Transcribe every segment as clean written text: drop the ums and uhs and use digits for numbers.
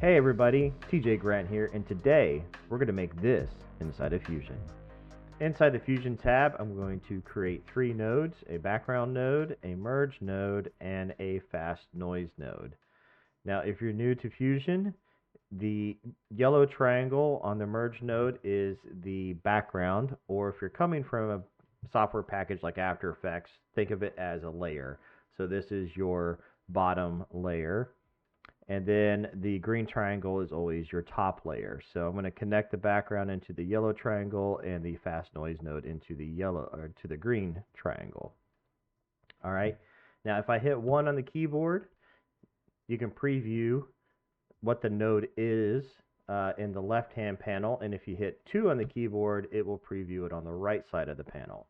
Hey everybody, TJ Grant here, and today we're going to make this inside of Fusion. Inside the Fusion tab, I'm going to create 3 nodes, a background node, a merge node, and a fast noise node. Now, if you're new to Fusion, the yellow triangle on the merge node is the background, or if you're coming from a software package like After Effects, think of it as a layer. So this is your bottom layer. And then the green triangle is always your top layer. So I'm going to connect the background into the yellow triangle and the fast noise node into the yellow or to the green triangle. All right. Now if I hit 1 on the keyboard, you can preview what the node is in the left-hand panel, and if you hit 2 on the keyboard, it will preview it on the right side of the panel.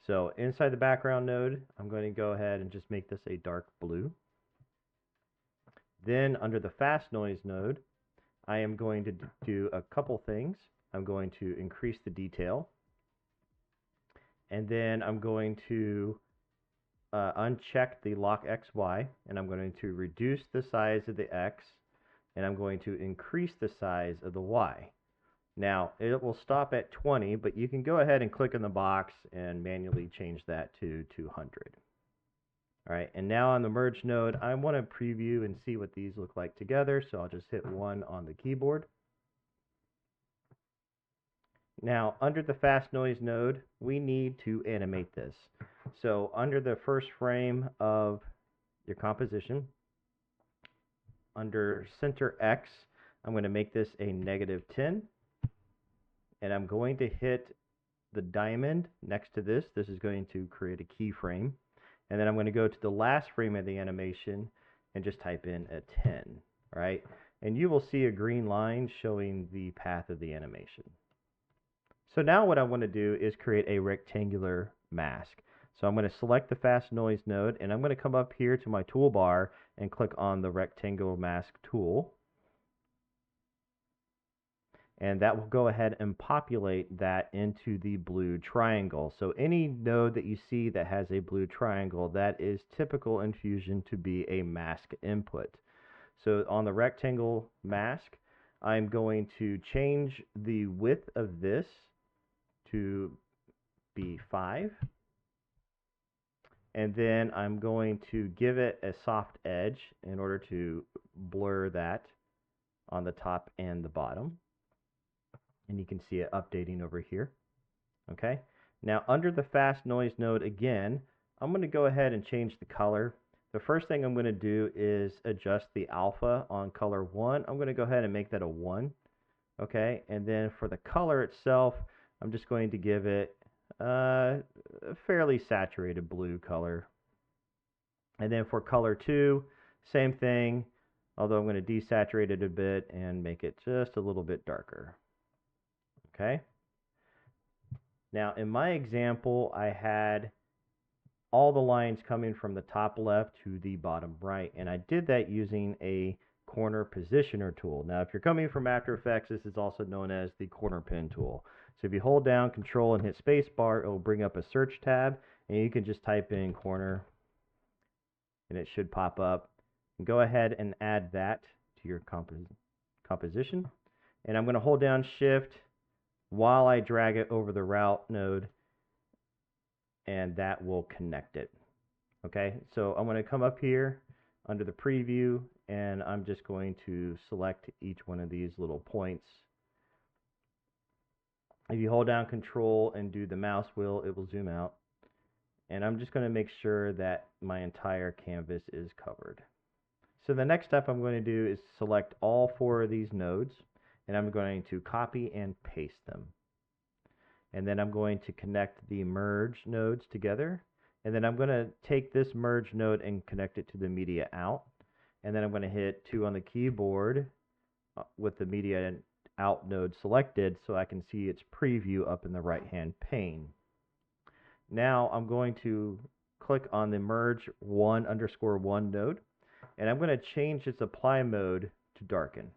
So inside the background node, I'm going to go ahead and just make this a dark blue. Then under the fast noise node, I am going to do a couple things. I'm going to increase the detail, and then I'm going to uncheck the lock XY, and I'm going to reduce the size of the X, and I'm going to increase the size of the Y. Now, it will stop at 20, but you can go ahead and click in the box and manually change that to 200. All right, and now on the merge node, I want to preview and see what these look like together, so I'll just hit 1 on the keyboard. Now, under the fast noise node, we need to animate this. So under the first frame of your composition, under center X, I'm going to make this a -10, and I'm going to hit the diamond next to this. This is going to create a keyframe. And then I'm going to go to the last frame of the animation and just type in a 10, right? And you will see a green line showing the path of the animation. So now what I want to do is create a rectangular mask. So I'm going to select the fast noise node, and I'm going to come up here to my toolbar and click on the rectangular mask tool. And that will go ahead and populate that into the blue triangle. So any node that you see that has a blue triangle, that is typical in Fusion to be a mask input. So on the rectangle mask, I'm going to change the width of this to be 5. And then I'm going to give it a soft edge in order to blur that on the top and the bottom. And you can see it updating over here. Okay, now under the fast noise node again, I'm going to go ahead and change the color. The first thing I'm going to do is adjust the alpha on color 1. I'm going to go ahead and make that a 1. Okay, and then for the color itself, I'm just going to give it a fairly saturated blue color. And then for color 2, same thing, although I'm going to desaturate it a bit and make it just a little bit darker. Okay. Now in my example, I had all the lines coming from the top left to the bottom right, and I did that using a corner positioner tool. Now if you're coming from After Effects, this is also known as the corner pin tool. So if you hold down Control and hit spacebar, it will bring up a search tab, and you can just type in corner and it should pop up. And go ahead and add that to your composition, and I'm going to hold down Shift while I drag it over the route node, and that will connect it. Okay, so I'm going to come up here under the preview, and I'm just going to select each one of these little points. If you hold down Control and do the mouse wheel, it will zoom out. And I'm just going to make sure that my entire canvas is covered. So the next step I'm going to do is select all 4 of these nodes, and I'm going to copy and paste them. And then I'm going to connect the merge nodes together. And then I'm going to take this merge node and connect it to the media out. And then I'm going to hit 2 on the keyboard with the media out node selected so I can see its preview up in the right-hand pane. Now I'm going to click on the merge 1_1 node, and I'm going to change its apply mode to darken.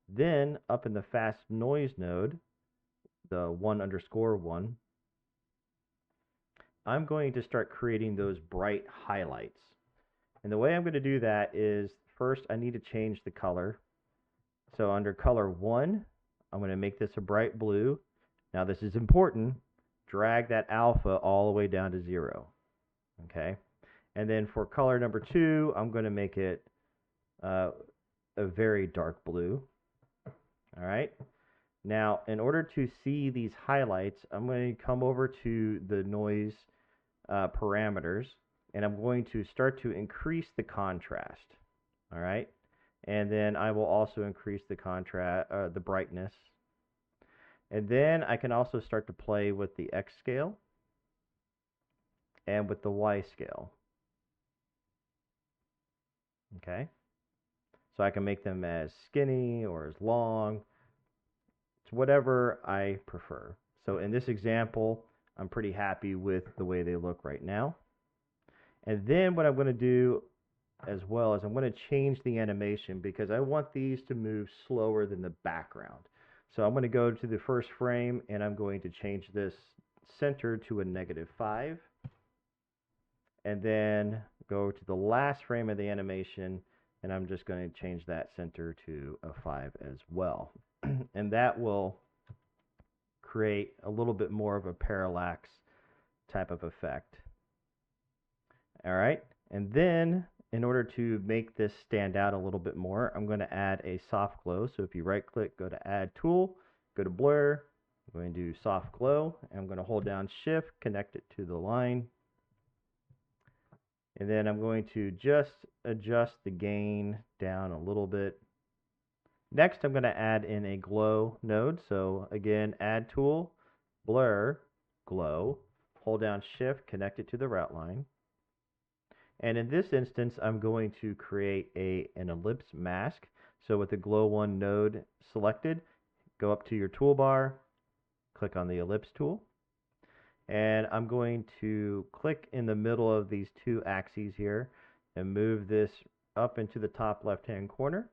Then up in the fast noise node, the 1_1, I'm going to start creating those bright highlights. And the way I'm going to do that is, first I need to change the color. So under color 1, I'm going to make this a bright blue. Now this is important. Drag that alpha all the way down to 0. Okay. And then for color number 2, I'm going to make it a very dark blue. All right. Now, in order to see these highlights, I'm going to come over to the noise parameters, and I'm going to start to increase the contrast. All right. And then I will also increase the contrast, the brightness. And then I can also start to play with the X scale and with the Y scale. Okay. So I can make them as skinny or as long. It's whatever I prefer. So in this example, I'm pretty happy with the way they look right now. And then what I'm going to do as well is I'm going to change the animation because I want these to move slower than the background. So I'm going to go to the first frame and I'm going to change this center to a -5. And then go to the last frame of the animation and I'm just going to change that center to a 5 as well. And that will create a little bit more of a parallax type of effect. All right. And then in order to make this stand out a little bit more, I'm going to add a soft glow. So if you right click, go to add tool, go to blur, I'm going to do soft glow, and I'm going to hold down shift, connect it to the line. And then I'm going to just adjust the gain down a little bit. Next, I'm going to add in a glow node. So again, add tool, blur, glow, hold down shift, connect it to the route line. And in this instance, I'm going to create an ellipse mask. So with the glow 1 node selected, go up to your toolbar, click on the ellipse tool. And I'm going to click in the middle of these two axes here and move this up into the top left-hand corner.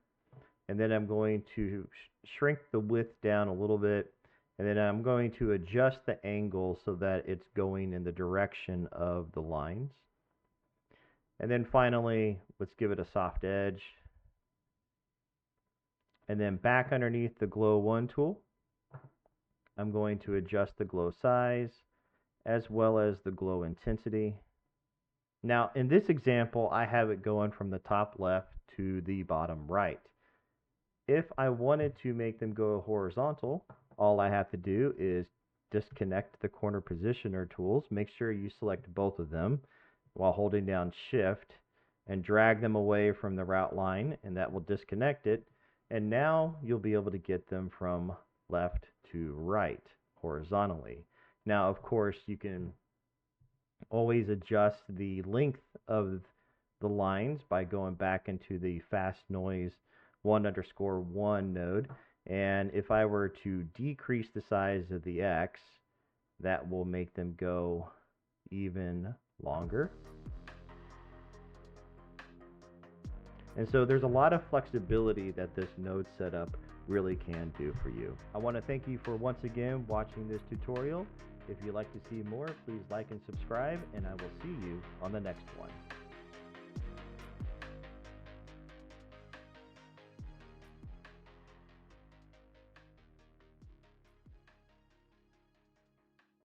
And then I'm going to shrink the width down a little bit. And then I'm going to adjust the angle so that it's going in the direction of the lines. And then finally, let's give it a soft edge. And then back underneath the glow 1 tool, I'm going to adjust the glow size as well as the glow intensity. Now, in this example, I have it going from the top left to the bottom right. If I wanted to make them go horizontal, all I have to do is disconnect the corner positioner tools. Make sure you select both of them while holding down shift and drag them away from the route line, and that will disconnect it. And now you'll be able to get them from left to right horizontally. Now, of course, you can always adjust the length of the lines by going back into the fast noise 1_1 node. And if I were to decrease the size of the X, that will make them go even longer. And so there's a lot of flexibility that this node setup really can do for you. I want to thank you for once again watching this tutorial. If you'd like to see more, please like and subscribe, and I will see you on the next one.